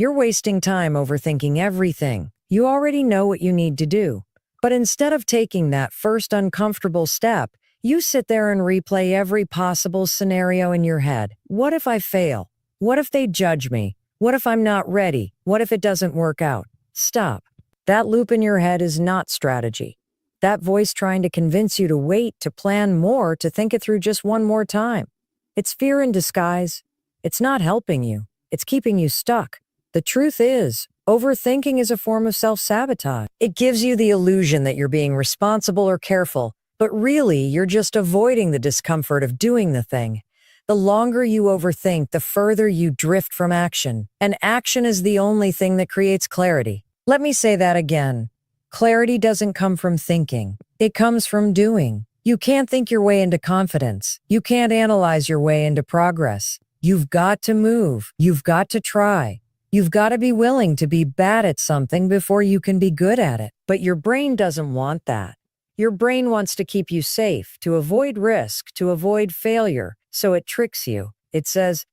You're wasting time overthinking everything. You already know what you need to do. But instead of taking that first uncomfortable step, you sit there and replay every possible scenario in your head. What if I fail? What if they judge me? What if I'm not ready? What if it doesn't work out? Stop. That loop in your head is not strategy. That voice trying to convince you to wait, to plan more, to think it through just one more time. It's fear in disguise. It's not helping you. It's keeping you stuck. The truth is, overthinking is a form of self-sabotage. It gives you the illusion that you're being responsible or careful, but really you're just avoiding the discomfort of doing the thing. The longer you overthink, the further you drift from action. And action is the only thing that creates clarity. Let me say that again. Clarity doesn't come from thinking. It comes from doing. You can't think your way into confidence. You can't analyze your way into progress. You've got to move. You've got to try. You've got to be willing to be bad at something before you can be good at it. But your brain doesn't want that. Your brain wants to keep you safe, to avoid risk, to avoid failure. So it tricks you. It says,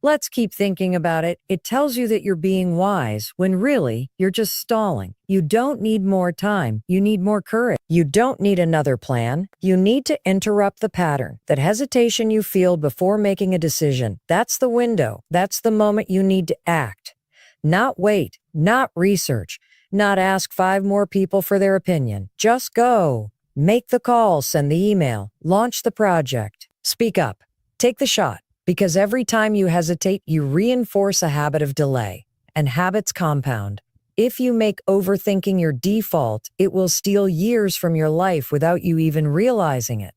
let's keep thinking about it. It tells you that you're being wise when really you're just stalling. You don't need more time. You need more courage. You don't need another plan. You need to interrupt the pattern. That hesitation you feel before making a decision. That's the window. That's the moment you need to act. Not wait, not research, not ask 5 more people for their opinion. Just go. Make the call, send the email, launch the project. Speak up. Take the shot. Because every time you hesitate, you reinforce a habit of delay, and habits compound. If you make overthinking your default, it will steal years from your life without you even realizing it.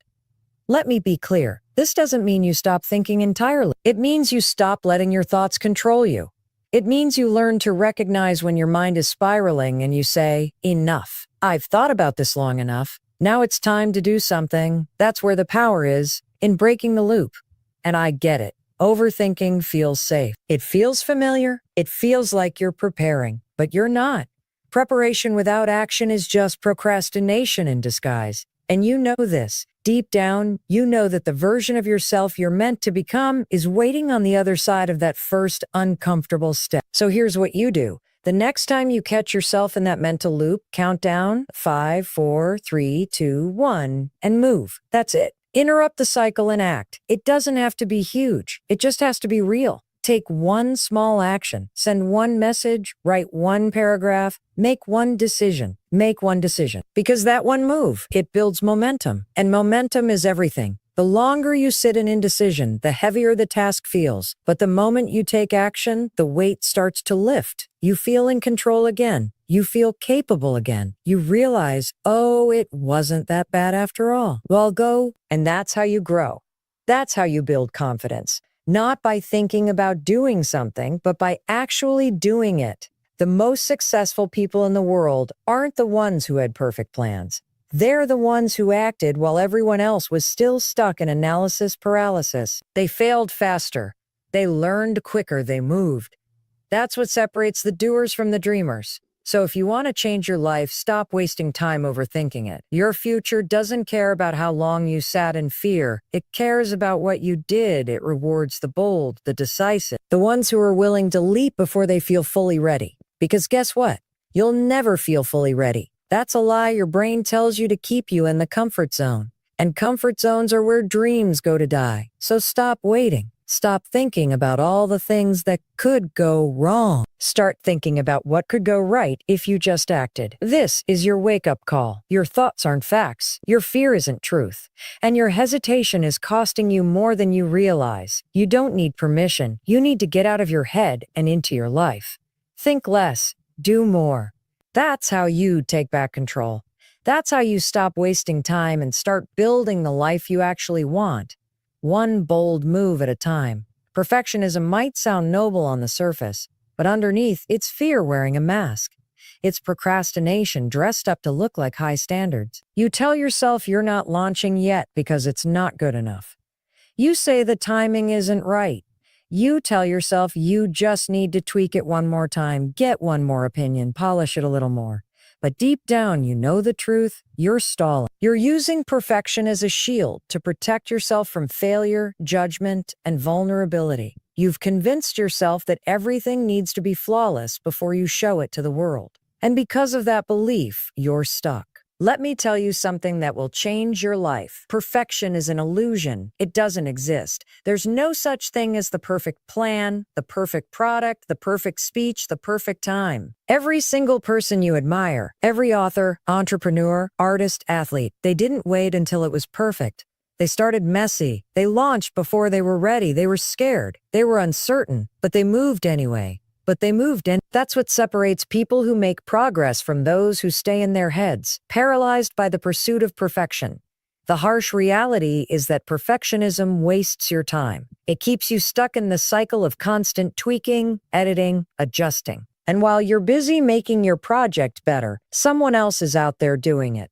Let me be clear. This doesn't mean you stop thinking entirely. It means you stop letting your thoughts control you. It means you learn to recognize when your mind is spiraling and you say, enough. I've thought about this long enough. Now it's time to do something. That's where the power is, in breaking the loop. And I get it. Overthinking feels safe. It feels familiar. It feels like you're preparing, but you're not. Preparation without action is just procrastination in disguise. And you know this. Deep down, you know that the version of yourself you're meant to become is waiting on the other side of that first uncomfortable step. So here's what you do. The next time you catch yourself in that mental loop, count down 5, 4, 3, 2, 1, and move. That's it. Interrupt the cycle and act. It doesn't have to be huge. It just has to be real. Take one small action. Send one message. Write one paragraph. Make one decision. Make one decision. Because that one move, it builds momentum. And momentum is everything. The longer you sit in indecision, the heavier the task feels. But the moment you take action, the weight starts to lift. You feel in control again. You feel capable again. You realize, oh, it wasn't that bad after all. Well, go. And that's how you grow. That's how you build confidence. Not by thinking about doing something, but by actually doing it. The most successful people in the world aren't the ones who had perfect plans. They're the ones who acted while everyone else was still stuck in analysis paralysis. They failed faster. They learned quicker. They moved. That's what separates the doers from the dreamers. So if you want to change your life, stop wasting time overthinking it. Your future doesn't care about how long you sat in fear. It cares about what you did. It rewards the bold, the decisive, the ones who are willing to leap before they feel fully ready. Because guess what? You'll never feel fully ready. That's a lie your brain tells you to keep you in the comfort zone. And comfort zones are where dreams go to die. So stop waiting. Stop thinking about all the things that could go wrong. Start thinking about what could go right if you just acted. This is your wake-up call. Your thoughts aren't facts. Your fear isn't truth. And your hesitation is costing you more than you realize. You don't need permission. You need to get out of your head and into your life. Think less. Do more. That's how you take back control. That's how you stop wasting time and start building the life you actually want. One bold move at a time. Perfectionism might sound noble on the surface, but underneath, it's fear wearing a mask. It's procrastination dressed up to look like high standards. You tell yourself you're not launching yet because it's not good enough. You say the timing isn't right. You tell yourself you just need to tweak it one more time, get one more opinion, polish it a little more. But deep down, you know the truth, you're stalling. You're using perfection as a shield to protect yourself from failure, judgment, and vulnerability. You've convinced yourself that everything needs to be flawless before you show it to the world. And because of that belief, you're stuck. Let me tell you something that will change your life. Perfection is an illusion. It doesn't exist. There's no such thing as the perfect plan, the perfect product, the perfect speech, the perfect time. Every single person you admire, every author, entrepreneur, artist, athlete, they didn't wait until it was perfect. They started messy. They launched before they were ready. They were scared. They were uncertain, but they moved anyway. That's what separates people who make progress from those who stay in their heads, paralyzed by the pursuit of perfection. The harsh reality is that perfectionism wastes your time. It keeps you stuck in the cycle of constant tweaking, editing, adjusting. And while you're busy making your project better, someone else is out there doing it.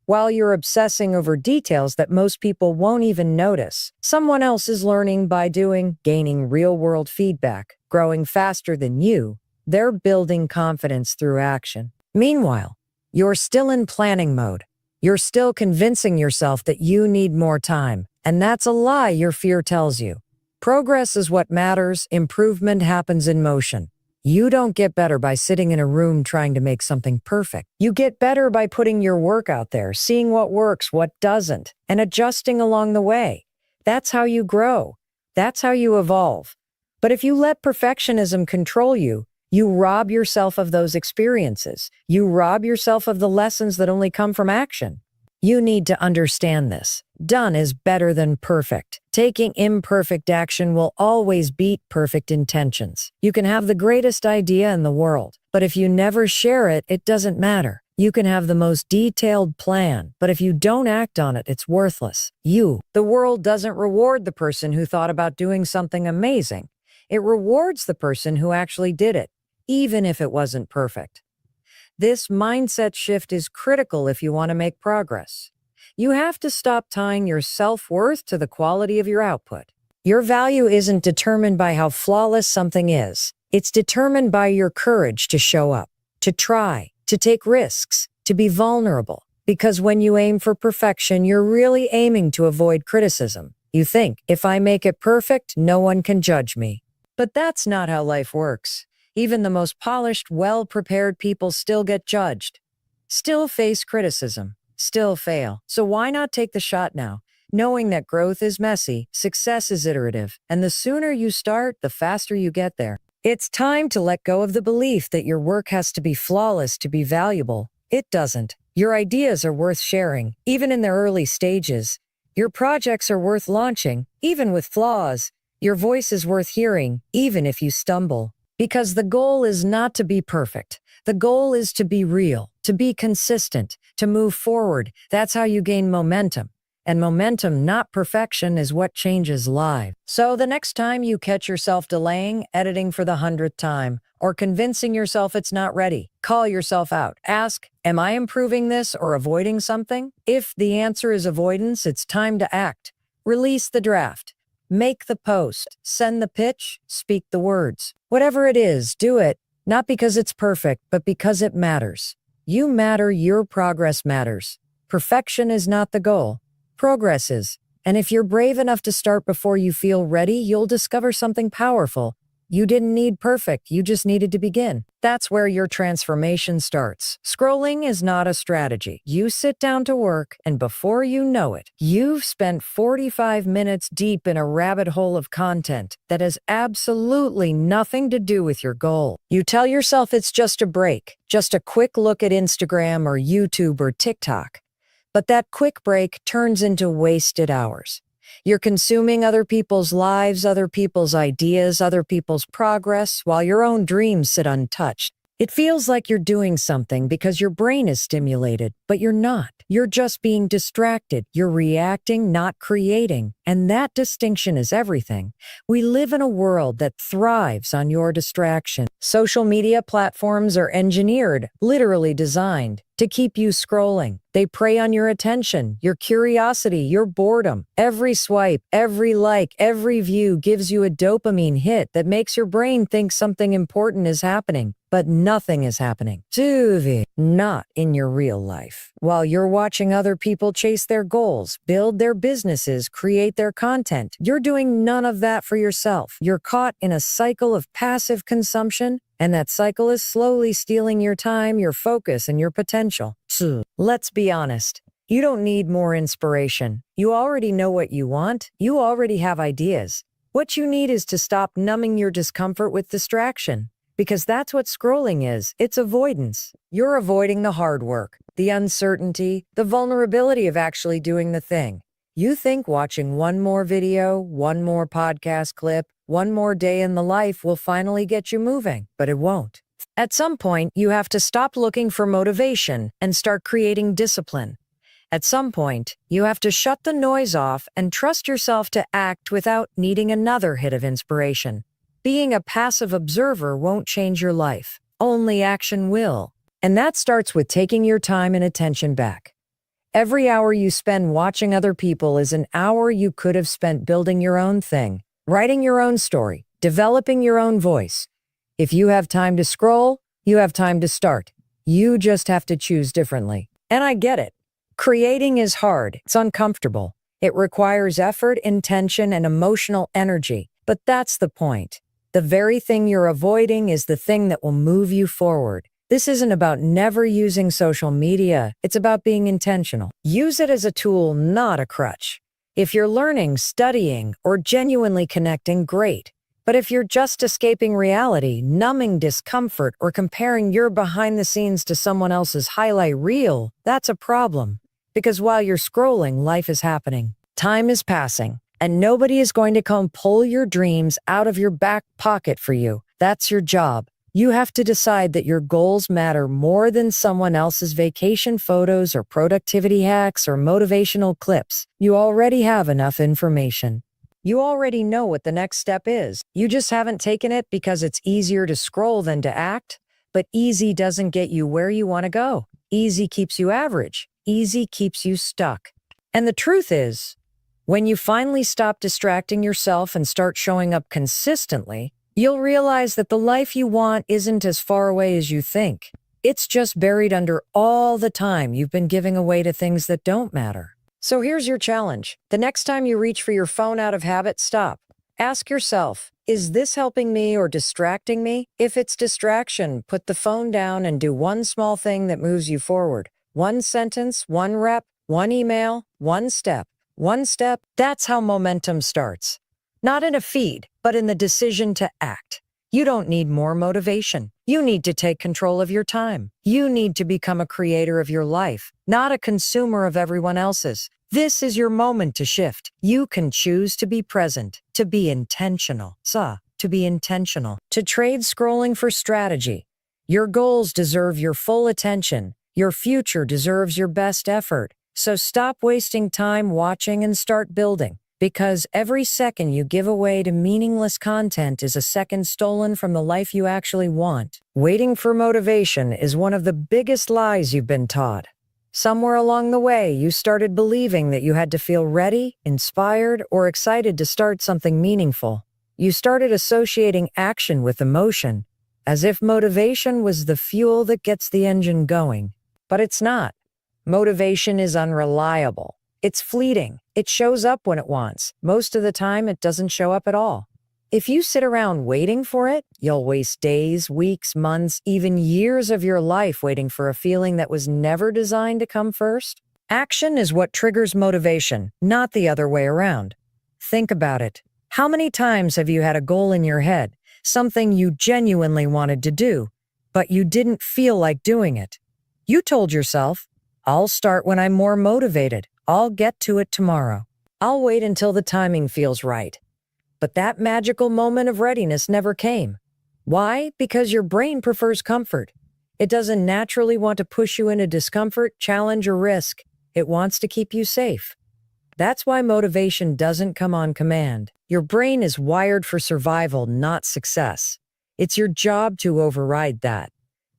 While you're obsessing over details that most people won't even notice, someone else is learning by doing, gaining real-world feedback, growing faster than you. They're building confidence through action. Meanwhile, you're still in planning mode. You're still convincing yourself that you need more time, and that's a lie your fear tells you. Progress is what matters. Improvement happens in motion. You don't get better by sitting in a room trying to make something perfect. You get better by putting your work out there, seeing what works, what doesn't, and adjusting along the way. That's how you grow. That's how you evolve. But if you let perfectionism control you, you rob yourself of those experiences. You rob yourself of the lessons that only come from action. You need to understand this. Done is better than perfect. Taking imperfect action will always beat perfect intentions. You can have the greatest idea in the world, but if you never share it, it doesn't matter. You can have the most detailed plan, but if you don't act on it, it's worthless. The world doesn't reward the person who thought about doing something amazing. It rewards the person who actually did it, even if it wasn't perfect. This mindset shift is critical if you want to make progress. You have to stop tying your self-worth to the quality of your output. Your value isn't determined by how flawless something is. It's determined by your courage to show up, to try, to take risks, to be vulnerable. Because when you aim for perfection, you're really aiming to avoid criticism. You think, if I make it perfect, no one can judge me. But that's not how life works. Even the most polished, well-prepared people still get judged, still face criticism, still fail. So why not take the shot now, knowing that growth is messy, success is iterative, and the sooner you start, the faster you get there. It's time to let go of the belief that your work has to be flawless to be valuable. It doesn't. Your ideas are worth sharing, even in their early stages. Your projects are worth launching, even with flaws. Your voice is worth hearing, even if you stumble. Because the goal is not to be perfect. The goal is to be real, to be consistent, to move forward. That's how you gain momentum. And momentum, not perfection, is what changes lives. So the next time you catch yourself delaying, editing for the 100th time, or convincing yourself it's not ready, call yourself out. Ask, am I improving this or avoiding something? If the answer is avoidance, it's time to act. Release the draft. Make the post, send the pitch, speak the words. Whatever it is, do it, not because it's perfect, but because it matters. You matter, your progress matters. Perfection is not the goal. Progress is. And if you're brave enough to start before you feel ready, you'll discover something powerful. You didn't need perfect, you just needed to begin. That's where your transformation starts. Scrolling is not a strategy. You sit down to work, and before you know it, you've spent 45 minutes deep in a rabbit hole of content that has absolutely nothing to do with your goal. You tell yourself it's just a break, just a quick look at Instagram or YouTube or TikTok. But that quick break turns into wasted hours. You're consuming other people's lives, other people's ideas, other people's progress, while your own dreams sit untouched. It feels like you're doing something because your brain is stimulated, but you're not. You're just being distracted. You're reacting, not creating. And that distinction is everything. We live in a world that thrives on your distraction. Social media platforms are engineered, literally designed, to keep you scrolling. They prey on your attention, your curiosity, your boredom. Every swipe, every like, every view gives you a dopamine hit that makes your brain think something important is happening, but nothing is happening. Not in your real life. While you're watching other people chase their goals, build their businesses, create their content, you're doing none of that for yourself. You're caught in a cycle of passive consumption, and that cycle is slowly stealing your time, your focus, and your potential. Let's be honest. You don't need more inspiration. You already know what you want. You already have ideas. What you need is to stop numbing your discomfort with distraction. Because that's what scrolling is. It's avoidance. You're avoiding the hard work, the uncertainty, the vulnerability of actually doing the thing. You think watching one more video, one more podcast clip, one more day in the life will finally get you moving, but it won't. At some point, you have to stop looking for motivation and start creating discipline. At some point, you have to shut the noise off and trust yourself to act without needing another hit of inspiration. Being a passive observer won't change your life. Only action will. And that starts with taking your time and attention back. Every hour you spend watching other people is an hour you could have spent building your own thing, writing your own story, developing your own voice. If you have time to scroll, you have time to start. You just have to choose differently. And I get it. Creating is hard. It's uncomfortable. It requires effort, intention, and emotional energy. But that's the point. The very thing you're avoiding is the thing that will move you forward. This isn't about never using social media. It's about being intentional. Use it as a tool, not a crutch. If you're learning, studying, or genuinely connecting, great. But if you're just escaping reality, numbing discomfort, or comparing your behind the scenes to someone else's highlight reel, that's a problem. Because while you're scrolling, life is happening. Time is passing, and nobody is going to come pull your dreams out of your back pocket for you. That's your job. You have to decide that your goals matter more than someone else's vacation photos or productivity hacks or motivational clips. You already have enough information. You already know what the next step is. You just haven't taken it because it's easier to scroll than to act. But easy doesn't get you where you want to go. Easy keeps you average. Easy keeps you stuck. And the truth is, when you finally stop distracting yourself and start showing up consistently, you'll realize that the life you want isn't as far away as you think. It's just buried under all the time you've been giving away to things that don't matter. So here's your challenge. The next time you reach for your phone out of habit, stop. Ask yourself, is this helping me or distracting me? If it's distraction, put the phone down and do one small thing that moves you forward. One sentence, one rep, one email, one step. One step, that's how momentum starts. Not in a feed, but in the decision to act. You don't need more motivation. You need to take control of your time. You need to become a creator of your life, not a consumer of everyone else's. This is your moment to shift. You can choose to be present, to be intentional. To be intentional. To trade scrolling for strategy. Your goals deserve your full attention. Your future deserves your best effort. So stop wasting time watching and start building. Because every second you give away to meaningless content is a second stolen from the life you actually want. Waiting for motivation is one of the biggest lies you've been taught. Somewhere along the way, you started believing that you had to feel ready, inspired, or excited to start something meaningful. You started associating action with emotion, as if motivation was the fuel that gets the engine going. But it's not. Motivation is unreliable. It's fleeting. It shows up when it wants. Most of the time, it doesn't show up at all. If you sit around waiting for it, you'll waste days, weeks, months, even years of your life waiting for a feeling that was never designed to come first. Action is what triggers motivation, not the other way around. Think about it. How many times have you had a goal in your head, something you genuinely wanted to do, but you didn't feel like doing it? You told yourself, I'll start when I'm more motivated. I'll get to it tomorrow. I'll wait until the timing feels right. But that magical moment of readiness never came. Why? Because your brain prefers comfort. It doesn't naturally want to push you into discomfort, challenge, or risk. It wants to keep you safe. That's why motivation doesn't come on command. Your brain is wired for survival, not success. It's your job to override that.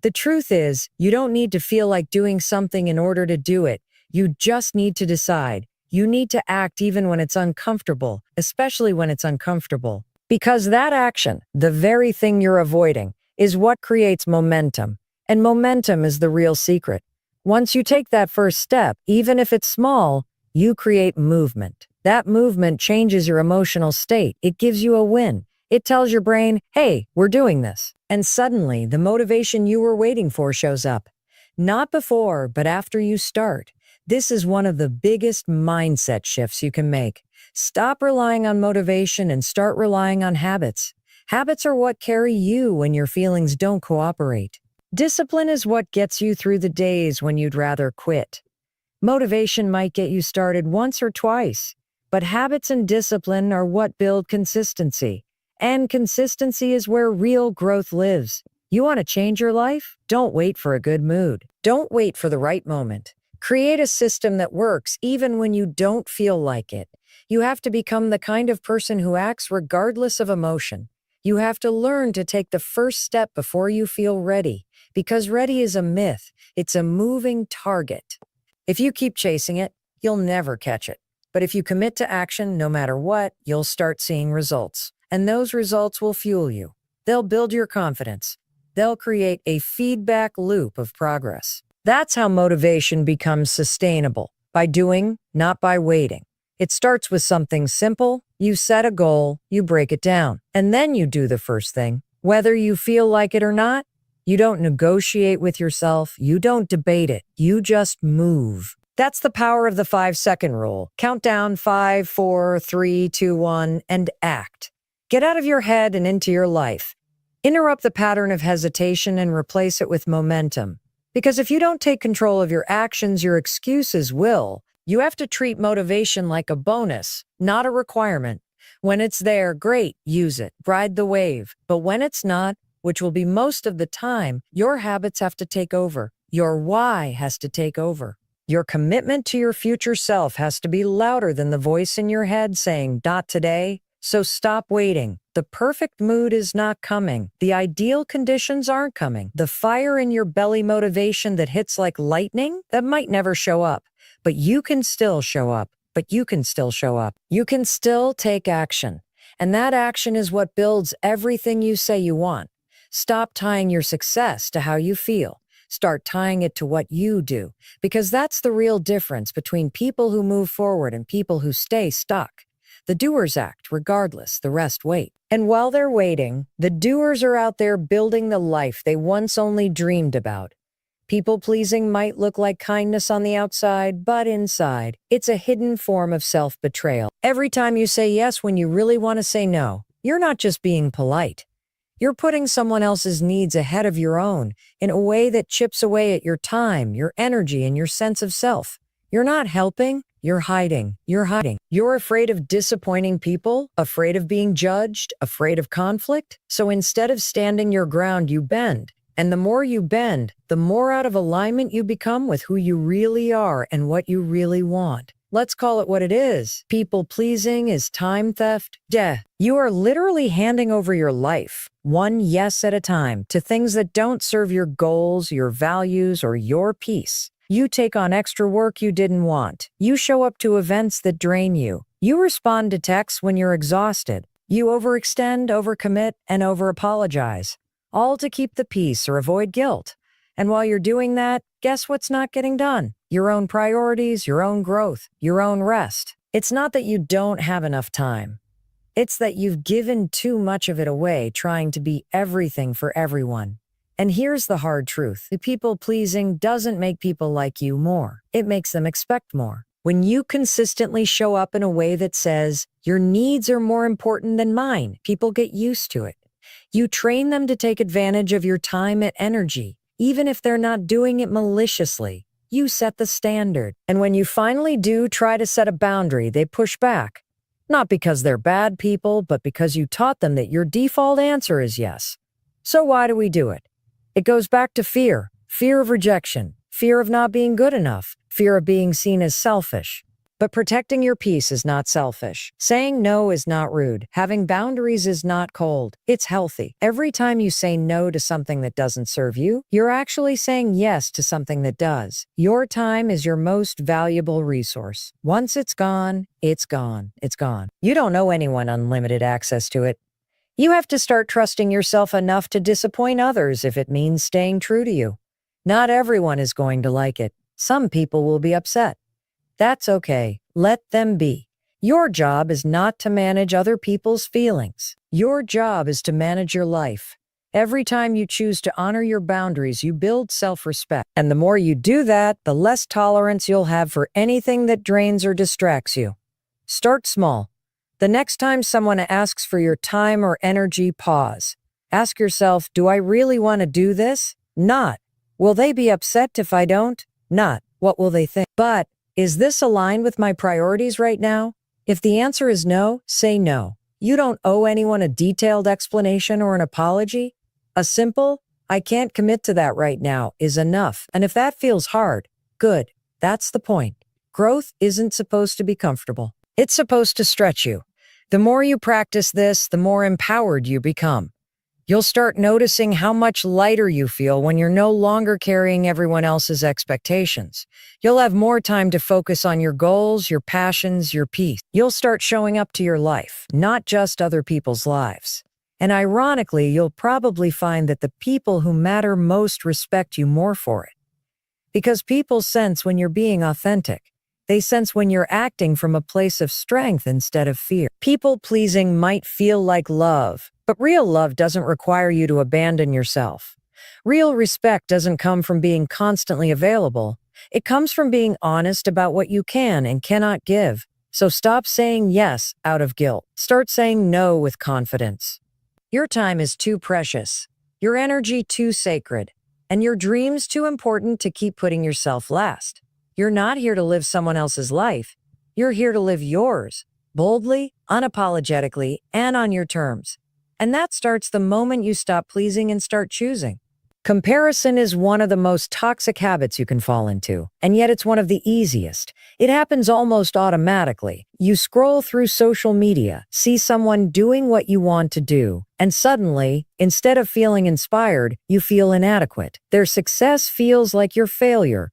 The truth is, you don't need to feel like doing something in order to do it. You just need to decide. You need to act even when it's uncomfortable, especially when it's uncomfortable. Because that action, the very thing you're avoiding, is what creates momentum. And momentum is the real secret. Once you take that first step, even if it's small, you create movement. That movement changes your emotional state. It gives you a win. It tells your brain, hey, we're doing this. And suddenly, the motivation you were waiting for shows up. Not before, but after you start. This is one of the biggest mindset shifts you can make. Stop relying on motivation and start relying on habits. Habits are what carry you when your feelings don't cooperate. Discipline is what gets you through the days when you'd rather quit. Motivation might get you started once or twice, but habits and discipline are what build consistency. And consistency is where real growth lives. You want to change your life? Don't wait for a good mood. Don't wait for the right moment. Create a system that works even when you don't feel like it. You have to become the kind of person who acts regardless of emotion. You have to learn to take the first step before you feel ready, because ready is a myth. It's a moving target. If you keep chasing it, you'll never catch it. But if you commit to action, no matter what, you'll start seeing results. And those results will fuel you. They'll build your confidence. They'll create a feedback loop of progress. That's how motivation becomes sustainable, by doing, not by waiting. It starts with something simple. You set a goal, you break it down, and then you do the first thing. Whether you feel like it or not, you don't negotiate with yourself, you don't debate it, you just move. That's the power of the 5-second rule. Count down 5, 4, 3, 2, 1, and act. Get out of your head and into your life. Interrupt the pattern of hesitation and replace it with momentum. Because if you don't take control of your actions, your excuses will. You have to treat motivation like a bonus, not a requirement. When it's there, great, use it, ride the wave. But when it's not, which will be most of the time, your habits have to take over. Your why has to take over. Your commitment to your future self has to be louder than the voice in your head saying, "Not today." So stop waiting. The perfect mood is not coming. The ideal conditions aren't coming. The fire in your belly motivation that hits like lightning, that might never show up. But you can still show up. You can still take action. And that action is what builds everything you say you want. Stop tying your success to how you feel. Start tying it to what you do. Because that's the real difference between people who move forward and people who stay stuck. The doers act regardless, the rest wait. And while they're waiting, the doers are out there building the life they once only dreamed about. People-pleasing might look like kindness on the outside, but inside, it's a hidden form of self-betrayal. Every time you say yes when you really want to say no, you're not just being polite. You're putting someone else's needs ahead of your own in a way that chips away at your time, your energy, and your sense of self. You're not helping. You're hiding. You're afraid of disappointing people, afraid of being judged, afraid of conflict. So instead of standing your ground, you bend. And the more you bend, the more out of alignment you become with who you really are and what you really want. Let's call it what it is. People-pleasing is time theft. You are literally handing over your life, one yes at a time, to things that don't serve your goals, your values, or your peace. You take on extra work you didn't want. You show up to events that drain you. You respond to texts when you're exhausted. You overextend, overcommit, and over-apologize, all to keep the peace or avoid guilt. And while you're doing that, guess what's not getting done? Your own priorities, your own growth, your own rest. It's not that you don't have enough time. It's that you've given too much of it away trying to be everything for everyone. And here's the hard truth. The people-pleasing doesn't make people like you more. It makes them expect more. When you consistently show up in a way that says, your needs are more important than mine, people get used to it. You train them to take advantage of your time and energy, even if they're not doing it maliciously. You set the standard. And when you finally do try to set a boundary, they push back. Not because they're bad people, but because you taught them that your default answer is yes. So why do we do it? It goes back to fear of rejection, fear of not being good enough, fear of being seen as selfish. But protecting your peace is not selfish. Saying no is not rude. Having boundaries is not cold. It's healthy. Every time you say no to something that doesn't serve you, you're actually saying yes to something that does. Your time is your most valuable resource. Once it's gone, it's gone. It's gone. You don't owe anyone unlimited access to it. You have to start trusting yourself enough to disappoint others if it means staying true to you. Not everyone is going to like it. Some people will be upset. That's okay. Let them be. Your job is not to manage other people's feelings. Your job is to manage your life. Every time you choose to honor your boundaries, you build self-respect. And the more you do that, the less tolerance you'll have for anything that drains or distracts you. Start small. The next time someone asks for your time or energy, pause. Ask yourself, do I really want to do this? Not. Will they be upset if I don't? Not. What will they think? But, is this aligned with my priorities right now? If the answer is no, say no. You don't owe anyone a detailed explanation or an apology. A simple, I can't commit to that right now, is enough. And if that feels hard, good. That's the point. Growth isn't supposed to be comfortable. It's supposed to stretch you. The more you practice this, the more empowered you become. You'll start noticing how much lighter you feel when you're no longer carrying everyone else's expectations. You'll have more time to focus on your goals, your passions, your peace. You'll start showing up to your life, not just other people's lives. And ironically, you'll probably find that the people who matter most respect you more for it. Because people sense when you're being authentic. They sense when you're acting from a place of strength instead of fear. People-pleasing might feel like love, but real love doesn't require you to abandon yourself. Real respect doesn't come from being constantly available. It comes from being honest about what you can and cannot give. So stop saying yes out of guilt. Start saying no with confidence. Your time is too precious, your energy too sacred, and your dreams too important to keep putting yourself last. You're not here to live someone else's life. You're here to live yours, boldly, unapologetically, and on your terms. And that starts the moment you stop pleasing and start choosing. Comparison is one of the most toxic habits you can fall into, and yet it's one of the easiest. It happens almost automatically. You scroll through social media, see someone doing what you want to do, and suddenly, instead of feeling inspired, you feel inadequate. Their success feels like your failure.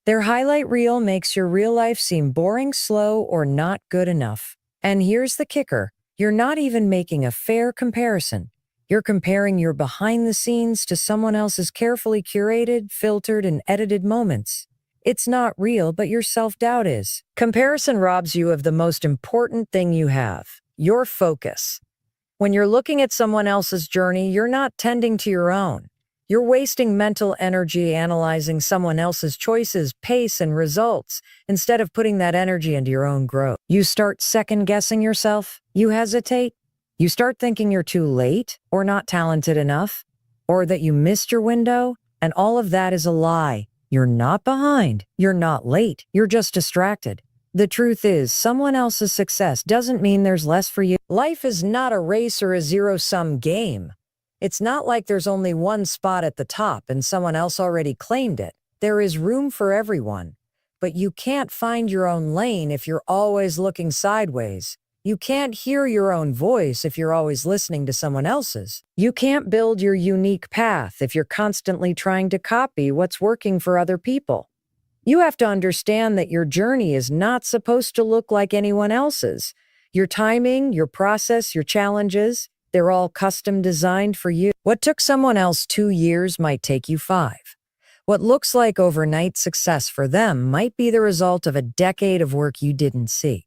Their highlight reel makes your real life seem boring, slow, or not good enough. And here's the kicker. You're not even making a fair comparison. You're comparing your behind the scenes to someone else's carefully curated, filtered, and edited moments. It's not real, but your self-doubt is. Comparison robs you of the most important thing you have, your focus. When you're looking at someone else's journey, you're not tending to your own. You're wasting mental energy analyzing someone else's choices, pace, and results, instead of putting that energy into your own growth. You start second-guessing yourself. You hesitate. You start thinking you're too late, or not talented enough, or that you missed your window, and all of that is a lie. You're not behind. You're not late. You're just distracted. The truth is, someone else's success doesn't mean there's less for you. Life is not a race or a zero-sum game. It's not like there's only one spot at the top and someone else already claimed it. There is room for everyone. But you can't find your own lane if you're always looking sideways. You can't hear your own voice if you're always listening to someone else's. You can't build your unique path if you're constantly trying to copy what's working for other people. You have to understand that your journey is not supposed to look like anyone else's. Your timing, your process, your challenges, they're all custom designed for you. What took someone else 2 years might take you 5. What looks like overnight success for them might be the result of a decade of work you didn't see.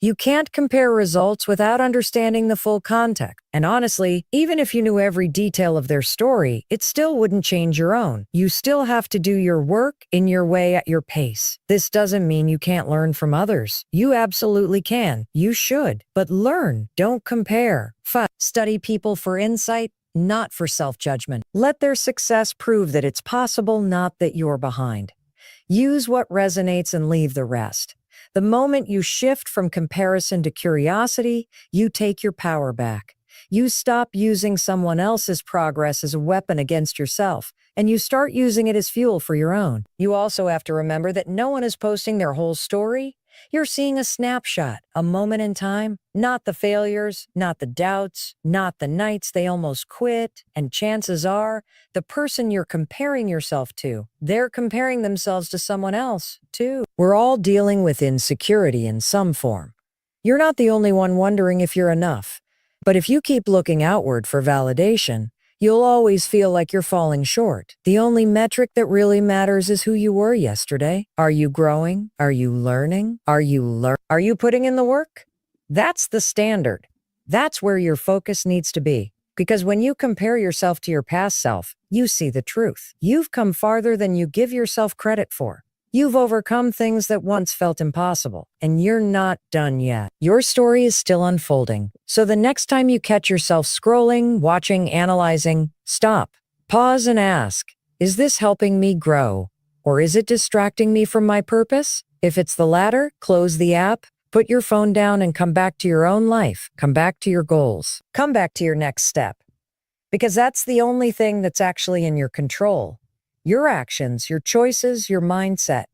You can't compare results without understanding the full context. And honestly, even if you knew every detail of their story, it still wouldn't change your own. You still have to do your work in your way at your pace. This doesn't mean you can't learn from others. You absolutely can. You should. But learn, don't compare. 5. Study people for insight, not for self-judgment. Let their success prove that it's possible, not that you're behind. Use what resonates and leave the rest. The moment you shift from comparison to curiosity, you take your power back. You stop using someone else's progress as a weapon against yourself, and you start using it as fuel for your own. You also have to remember that no one is posting their whole story. You're seeing a snapshot, a moment in time, not the failures, not the doubts, not the nights they almost quit. And chances are, the person you're comparing yourself to, they're comparing themselves to someone else, too. We're all dealing with insecurity in some form. You're not the only one wondering if you're enough. But if you keep looking outward for validation, you'll always feel like you're falling short. The only metric that really matters is who you were yesterday. Are you growing? Are you learning? Are you putting in the work? That's the standard. That's where your focus needs to be. Because when you compare yourself to your past self, you see the truth. You've come farther than you give yourself credit for. You've overcome things that once felt impossible, and you're not done yet. Your story is still unfolding. So the next time you catch yourself scrolling, watching, analyzing, stop, pause and ask, is this helping me grow? Or is it distracting me from my purpose? If it's the latter, close the app, put your phone down and come back to your own life. Come back to your goals. Come back to your next step. Because that's the only thing that's actually in your control. Your actions, your choices, your mindset.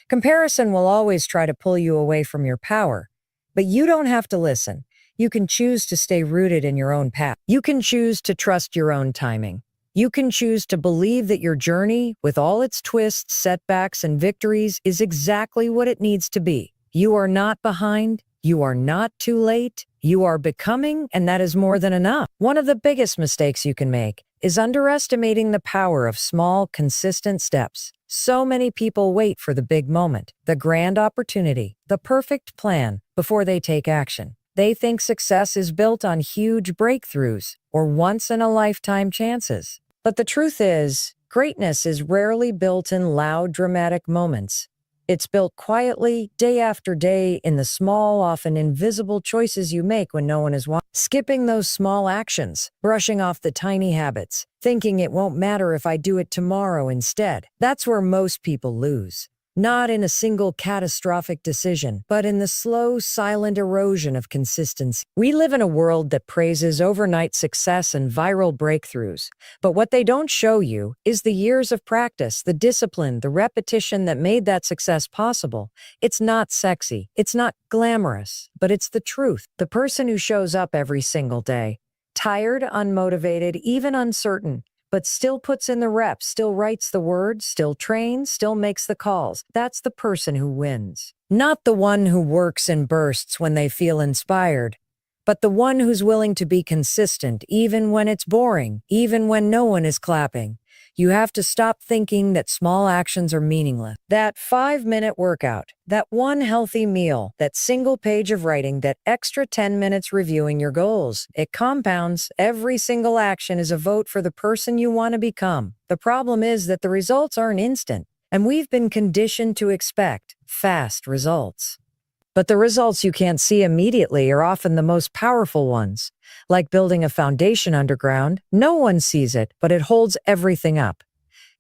Comparison will always try to pull you away from your power, but you don't have to listen. You can choose to stay rooted in your own path. You can choose to trust your own timing. You can choose to believe that your journey, with all its twists, setbacks, and victories, is exactly what it needs to be. You are not behind. You are not too late. You are becoming, and that is more than enough. One of the biggest mistakes you can make is underestimating the power of small, consistent steps. So many people wait for the big moment, the grand opportunity, the perfect plan before they take action. They think success is built on huge breakthroughs or once-in-a-lifetime chances. But the truth is, greatness is rarely built in loud, dramatic moments. It's built quietly, day after day, in the small, often invisible choices you make when no one is watching. Skipping those small actions, brushing off the tiny habits, thinking it won't matter if I do it tomorrow instead. That's where most people lose. Not in a single catastrophic decision, but in the slow, silent erosion of consistency. We live in a world that praises overnight success and viral breakthroughs, but what they don't show you is the years of practice, the discipline, the repetition that made that success possible. It's not sexy, it's not glamorous, but it's the truth. The person who shows up every single day, tired, unmotivated, even uncertain, but still puts in the reps, still writes the words, still trains, still makes the calls. That's the person who wins. Not the one who works in bursts when they feel inspired, but the one who's willing to be consistent even when it's boring, even when no one is clapping. You have to stop thinking that small actions are meaningless. That 5-minute workout, that one healthy meal, that single page of writing, that extra 10 minutes reviewing your goals. It compounds. Every single action is a vote for the person you want to become. The problem is that the results aren't instant, and we've been conditioned to expect fast results. But the results you can't see immediately are often the most powerful ones. Like building a foundation underground, no one sees it, but it holds everything up.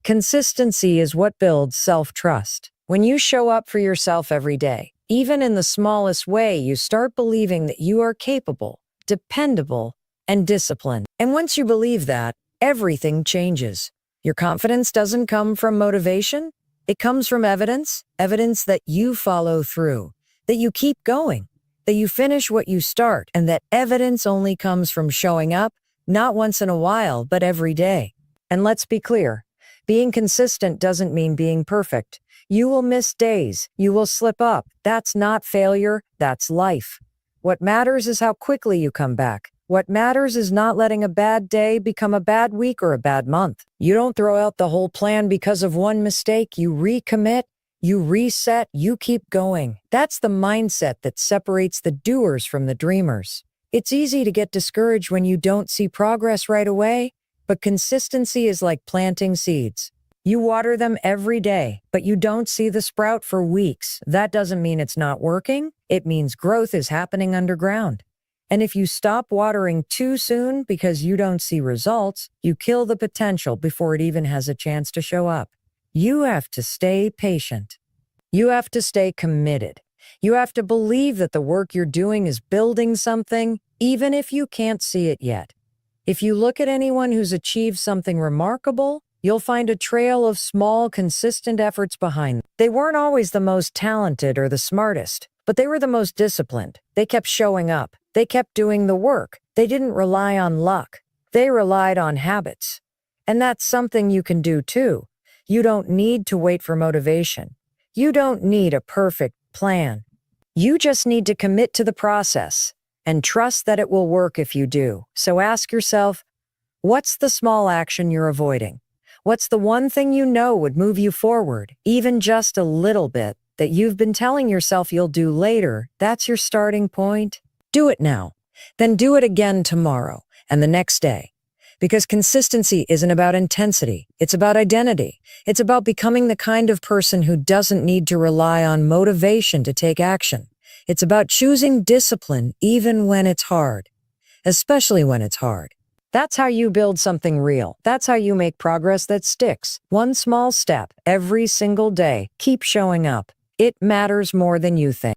Consistency is what builds self-trust. When you show up for yourself every day, even in the smallest way, you start believing that you are capable, dependable, and disciplined. And once you believe that, everything changes. Your confidence doesn't come from motivation. It comes from evidence that you follow through, that you keep going, that you finish what you start, and that evidence only comes from showing up, not once in a while, but every day. And let's be clear, being consistent doesn't mean being perfect. You will miss days, you will slip up. That's not failure, that's life. What matters is how quickly you come back. What matters is not letting a bad day become a bad week or a bad month. You don't throw out the whole plan because of one mistake. You recommit, you reset, you keep going. That's the mindset that separates the doers from the dreamers. It's easy to get discouraged when you don't see progress right away, but consistency is like planting seeds. You water them every day, but you don't see the sprout for weeks. That doesn't mean it's not working. It means growth is happening underground. And if you stop watering too soon because you don't see results, you kill the potential before it even has a chance to show up. You have to stay patient. You have to stay committed. You have to believe that the work you're doing is building something, even if you can't see it yet. If you look at anyone who's achieved something remarkable, you'll find a trail of small, consistent efforts behind them. They weren't always the most talented or the smartest, but they were the most disciplined. They kept showing up. They kept doing the work. They didn't rely on luck. They relied on habits. And that's something you can do too. You don't need to wait for motivation. You don't need a perfect plan. You just need to commit to the process and trust that it will work if you do. So ask yourself, what's the small action you're avoiding? What's the one thing you know would move you forward, even just a little bit, that you've been telling yourself you'll do later? That's your starting point. Do it now. Then do it again tomorrow and the next day. Because consistency isn't about intensity. It's about identity. It's about becoming the kind of person who doesn't need to rely on motivation to take action. It's about choosing discipline even when it's hard, especially when it's hard. That's how you build something real. That's how you make progress that sticks. One small step every single day. Keep showing up. It matters more than you think.